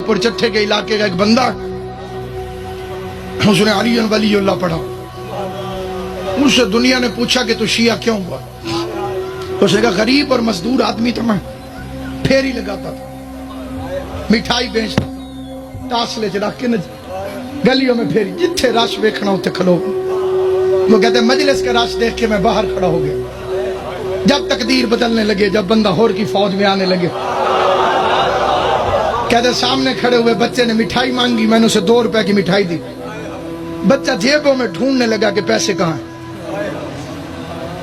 पुरचट्ठे के इलाके का एक बंदा, उसने अली वलीउल्लाह पढ़ा। उससे दुनिया ने पूछा कि तू शिया क्यों हुआ? उसने कहा गरीब और मजदूर आदमी था मैं, फेरी लगाता था, मिठाई बेचता था, टासले च रख के न गलियों में फेरी, जिथे रश देखना उसे खलो। वो कहते मजलिस का रश देख के मैं बाहर खड़ा हो गया। जब तकदीर बदलने लगे, जब बंदा होर की फौज में आने लगे, कहते सामने खड़े हुए बच्चे ने मिठाई मांगी, मैंने उसे 2 रुपए की मिठाई दी। बच्चा जेबों में ढूंढने लगा कि पैसे कहाँ हैं।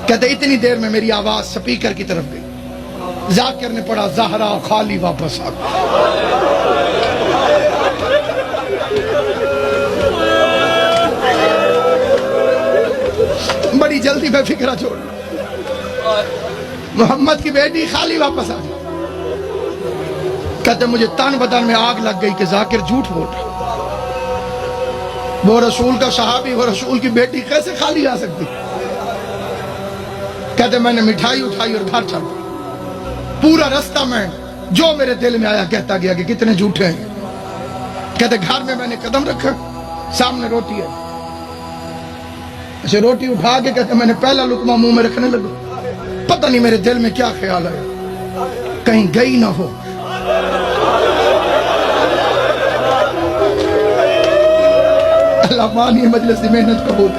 कहते इतनी देर में मेरी आवाज स्पीकर की तरफ गई। जाकिर ने पढ़ा ज़हरा खाली वापस आ। बड़ी जल्दी में फिक्रा छोड़, मोहम्मद की बेटी खाली वापस आ गई। कहते मुझे तन बदन में आग लग गई कि जाकिर झूठ बोल रहा। वो रसूल का सहाबी, वो रसूल की बेटी कैसे खाली आ सकती? कहते मैंने मिठाई उठाई और घर चल दी। पूरा रास्ता में जो मेरे दिल में आया कहता गया कि कितने झूठे हैं। कहते घर में मैंने कदम रखा, सामने रोटी है, ऐसे रोटी उठा के कहते मैंने पहला लुकमा मुंह में रखने लगा। पता नहीं मेरे दिल में क्या ख्याल आया, कहीं गई ना हो। अल्लाह मानिए मजलिस की मेहनत कबूल।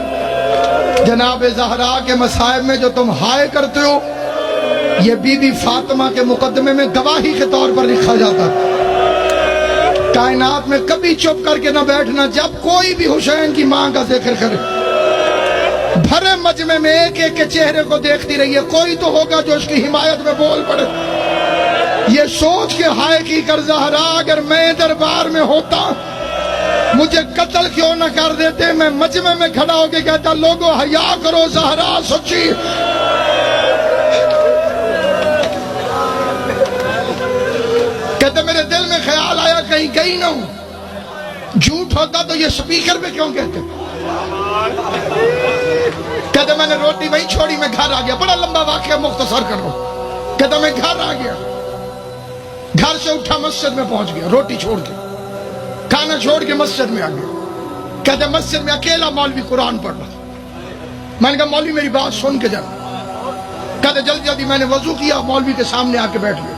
जनाब ज़हरा के मसाइब में जो तुम हाय करते हो, ये बीबी फातिमा के मुकदमे में गवाही के तौर पर लिखा जाता है। कायनात में कभी चुप करके ना बैठना, जब कोई भी हुसैन की मां का जिक्र करे, भरे मजमे में एक एक के चेहरे को देखती रहिए। कोई तो होगा जो उसकी हिमायत में बोल पड़े। ये सोच के हाय की कर ज़हरा, अगर मैं दरबार में होता मुझे कत्ल क्यों न कर देते। मैं मजमे में खड़ा होके कहता लोगों हया करो, ज़हरा सच्ची। कहते मेरे दिल में ख्याल आया कहीं गई ना हूं। झूठ होता तो ये स्पीकर पे क्यों कहते। कहते मैंने रोटी वहीं छोड़ी, मैं घर आ गया। बड़ा लंबा वाकया मुख्तसर कर रहा हूं। कहता मैं घर आ गया, घर से उठा मस्जिद में पहुंच गया, रोटी छोड़ के, खाना छोड़ के मस्जिद में आ गया। कहते मस्जिद में अकेला मौलवी कुरान पढ़ रहा। मैंने कहा मौलवी मेरी बात सुन के जा। कहते जल्दी जल्दी मैंने वजू किया, मौलवी के सामने आके बैठ गया।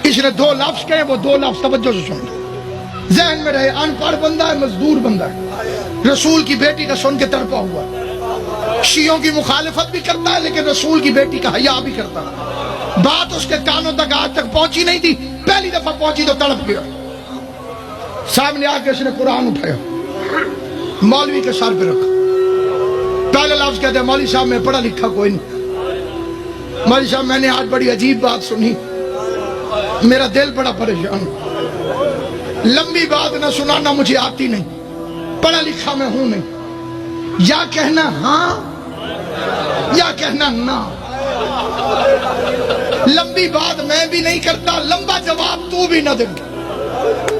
इसने 2 लफ्ज कहे, वो 2 लफ्ज तवज्जो से सुन, ज़हन में रहे। अनपढ़ बंदा है, मजदूर बंदा है, रसूल की बेटी का सुन के तड़पा हुआ। शियों की मुखालिफत भी करता है, लेकिन रसूल की बेटी का हया भी करता है। बात उसके कानों तक आज तक पहुंची नहीं थी, पहली दफा पहुंची तो तड़प गया। सामने आके उसने कुरान उठाया, मौलवी के सर पे रखा। पहले लफ्ज कहते हैं मौलवी साहब मैं पढ़ा लिखा कोई नहीं। मौलवी साहब मैंने आज बड़ी अजीब बात सुनी, मेरा दिल बड़ा परेशान। लंबी बात ना सुनाना मुझे आती नहीं, पढ़ा लिखा मैं हूं नहीं। या कहना हाँ या कहना ना। लंबी बात मैं भी नहीं करता, लंबा जवाब तू भी ना दे।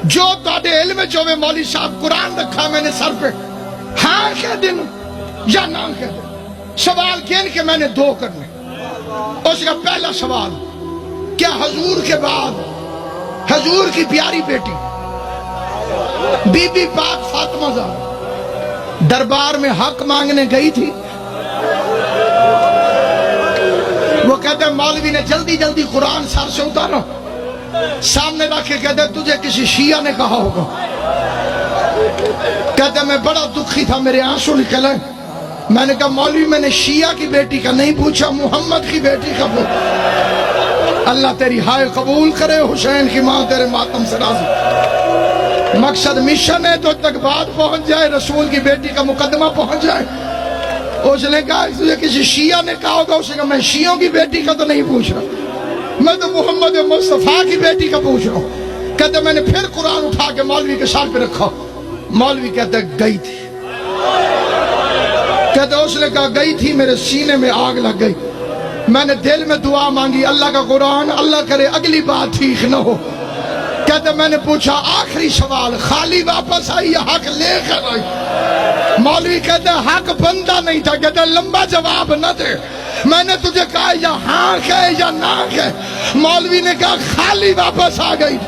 जो ताडे इल्म में जो मौलवी साहब कुरान रखा मैंने सर पे, हाँ कह देना या ना कह देना। सवाल गिन के मैंने 2 करने। उसका पहला सवाल, क्या हजूर के बाद हजूर की प्यारी बेटी बीबी पाक फातिमा ज़हरा दरबार में हक मांगने गई थी? वो कहते मौलवी ने जल्दी जल्दी कुरान सर से उतारा, सामने रख के कहते तुझे किसी शिया ने कहा होगा। कहते मैं बड़ा दुखी था, मेरे आंसू निकले। मैंने कहा मौलवी मैंने शिया की बेटी का नहीं पूछा, मोहम्मद की बेटी का पूछा। अल्लाह तेरी हाय कबूल करे, हुसैन की मां तेरे मातम से राजी। मकसद मिशन है तो तक बात पहुंच जाए, रसूल की बेटी का मुकदमा पहुंच जाए। उसने कहा तुझे किसी शिया ने कहा होगा। उसने कहा मैं शियों की बेटी का तो नहीं पूछ रहा, मैं तो मोहम्मद मुस्तफा की बेटी का पूछ रहा हूं। कहते मैंने फिर कुरान उठा के मौलवी के सर पे रखा। मौलवी कहते गई थी। कहते उसने कहा गई थी, मेरे सीने में आग लग गई। मैंने दिल में दुआ मांगी, अल्लाह का कुरान, अल्लाह करे अगली बात ठीक न हो। कहते मैंने पूछा आखिरी सवाल, खाली वापस आई या हक लेकर आई? मौलवी कहते हक बंदा नहीं था। कहते लंबा जवाब न दे, मैंने तुझे कहा या हाँ कहे या ना कहे। मौलवी ने कहा खाली वापस आ गई।